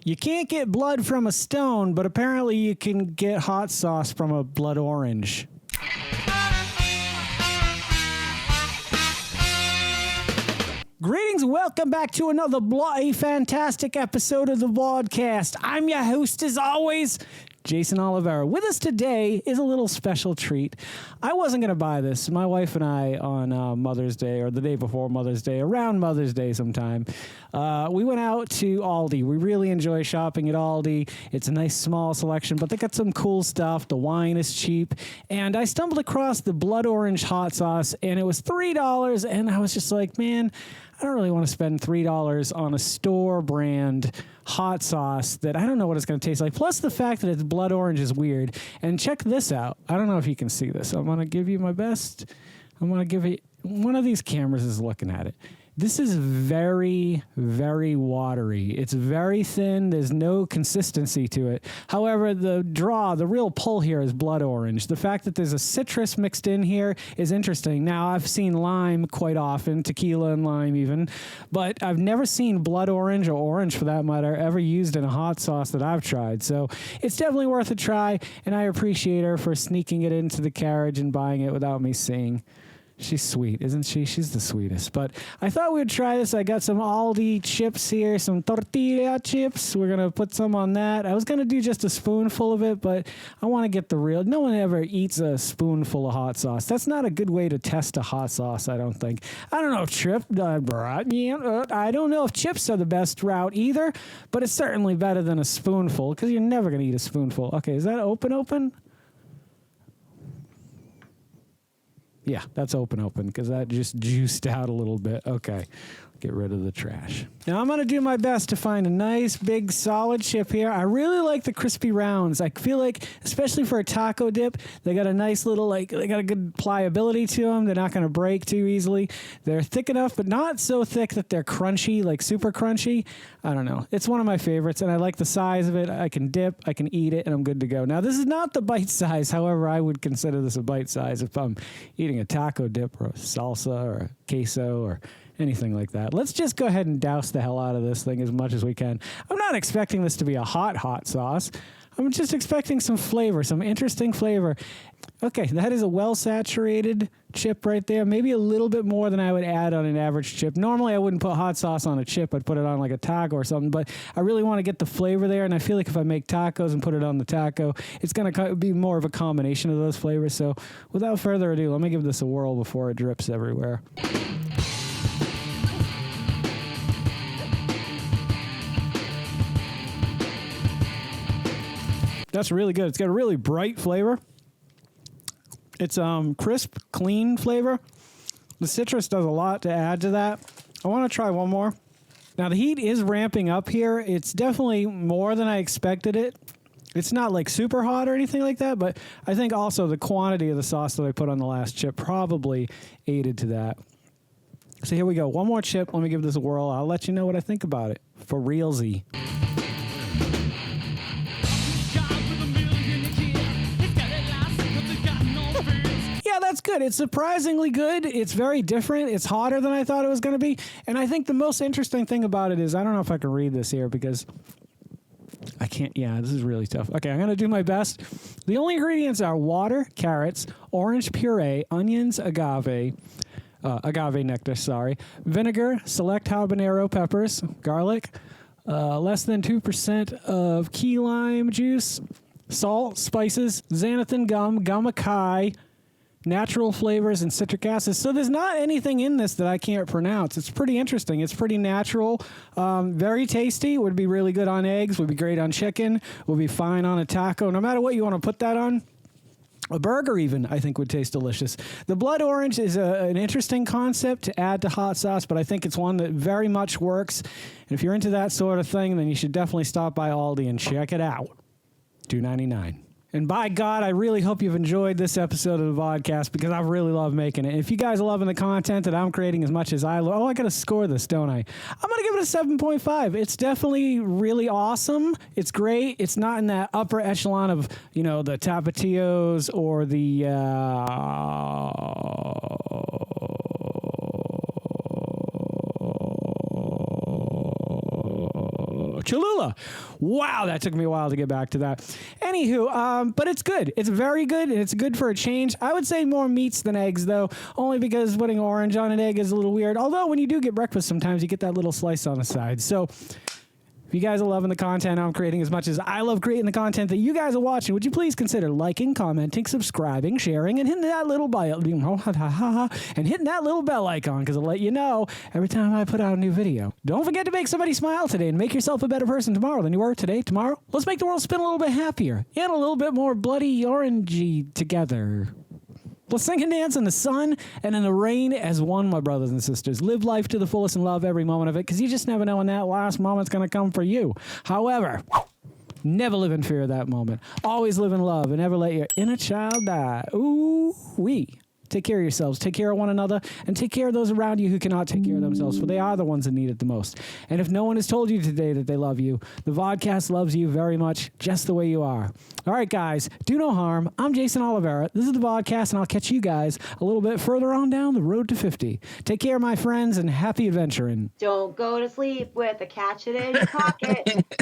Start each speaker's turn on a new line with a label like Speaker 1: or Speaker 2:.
Speaker 1: You can't get blood from a stone, but apparently you can get hot sauce from a blood orange. Greetings, welcome back to another bloody fantastic episode of the Vodkast. I'm your host, as always, Jason Oliveira. With us today is a little special treat. I wasn't going to buy this. My wife and I, on Mother's Day, or the day before Mother's Day, around Mother's Day sometime, we went out to Aldi. We really enjoy shopping at Aldi. It's a nice small selection, but they got some cool stuff. The wine is cheap. And I stumbled across the blood orange hot sauce, and it was $3, and I was just like, man, I don't really want to spend $3 on a store brand hot sauce that I don't know what it's going to taste like. Plus the fact that it's blood orange is weird. And check this out. I don't know if you can see this. I'm going to give you my best. I'm going to give it. One of these cameras is looking at it. This is very, very watery. It's very thin. There's no consistency to it. However, the real pull here is blood orange. The fact that there's a citrus mixed in here is interesting. Now, I've seen lime quite often, tequila and lime even, but I've never seen blood orange, or orange for that matter, ever used in a hot sauce that I've tried. So it's definitely worth a try, and I appreciate her for sneaking it into the carriage and buying it without me seeing. She's sweet, isn't she? She's the sweetest. But I thought we'd try this. I got some Aldi chips here, some tortilla chips. We're going to put some on that. I was going to do just a spoonful of it, but I want to get the real. No one ever eats a spoonful of hot sauce. That's not a good way to test a hot sauce, I don't think. I don't know if I don't know if chips are the best route either, but it's certainly better than a spoonful, because you're never going to eat a spoonful. Okay, is that open? Yeah, that's open, because that just juiced out a little bit. Okay, get rid of the trash. Now, I'm going to do my best to find a nice, big, solid chip here. I really like the crispy rounds. I feel like, especially for a taco dip, they got a nice little, they got a good pliability to them. They're not going to break too easily. They're thick enough, but not so thick that they're crunchy, like super crunchy. I don't know. It's one of my favorites, and I like the size of it. I can dip, I can eat it, and I'm good to go. Now, this is not the bite size. However, I would consider this a bite size if I'm eating a taco dip or a salsa or a queso or anything like that. Let's just go ahead and douse the hell out of this thing as much as we can. I'm not expecting this to be a hot sauce. I'm just expecting some flavor, some interesting flavor. Okay, that is a well-saturated chip right there. Maybe a little bit more than I would add on an average chip. Normally, I wouldn't put hot sauce on a chip. I'd put it on like a taco or something, but I really want to get the flavor there, and I feel like if I make tacos and put it on the taco, it's going to be more of a combination of those flavors. So without further ado, let me give this a whirl before it drips everywhere. That's really good. It's got a really bright flavor. It's crisp, clean flavor. The citrus does a lot to add to that. I want to try one more. Now, the heat is ramping up here. It's definitely more than I expected it. It's not like super hot or anything like that, but I think also the quantity of the sauce that I put on the last chip probably aided to that. So here we go. One more chip. Let me give this a whirl. I'll let you know what I think about it. For realsy. That's good. It's surprisingly good. It's very different. It's hotter than I thought it was going to be. And I think the most interesting thing about it is, I don't know if I can read this here because I can't. Yeah, this is really tough. Okay, I'm going to do my best. The only ingredients are water, carrots, orange puree, onions, agave nectar, vinegar, select habanero peppers, garlic, less than 2% of key lime juice, salt, spices, xanthan gum, gum-acai, natural flavors, and citric acids. So there's not anything in this that I can't pronounce. It's pretty interesting. It's pretty natural. Very tasty. Would be really good on eggs. Would be great on chicken. Would be fine on a taco. No matter what you want to put that on. A burger even, I think, would taste delicious. The blood orange is an interesting concept to add to hot sauce, but I think it's one that very much works. And if you're into that sort of thing, then you should definitely stop by Aldi and check it out. $2.99. And by God, I really hope you've enjoyed this episode of the Vodkast, because I really love making it. If you guys are loving the content that I'm creating as much as I love, I got to score this, don't I? I'm going to give it a 7.5. It's definitely really awesome. It's great. It's not in that upper echelon of, the Tapatios or the Cholula. Wow, that took me a while to get back to that. Anywho, but it's good. It's very good, and it's good for a change. I would say more meats than eggs, though, only because putting orange on an egg is a little weird. Although when you do get breakfast, sometimes you get that little slice on the side. So if you guys are loving the content I'm creating as much as I love creating the content that you guys are watching, would you please consider liking, commenting, subscribing, sharing, and hitting that little bell, and hitting that little bell icon, because it'll let you know every time I put out a new video. Don't forget to make somebody smile today and make yourself a better person tomorrow than you were today, tomorrow. Let's make the world spin a little bit happier and a little bit more bloody orangey together. Let's sing and dance in the sun and in the rain as one, my brothers and sisters. Live life to the fullest and love every moment of it, because you just never know when that last moment's going to come for you. However, never live in fear of that moment. Always live in love and never let your inner child die. Ooh-wee. Take care of yourselves, take care of one another, and take care of those around you who cannot take care of themselves, for they are the ones that need it the most. And if no one has told you today that they love you, the Vodkast loves you very much, just the way you are. All right, guys, do no harm. I'm Geycen Oliveira. This is the Vodkast, and I'll catch you guys a little bit further on down the road to 50. Take care, my friends, and happy adventuring.
Speaker 2: Don't go to sleep with a catch it in your pocket.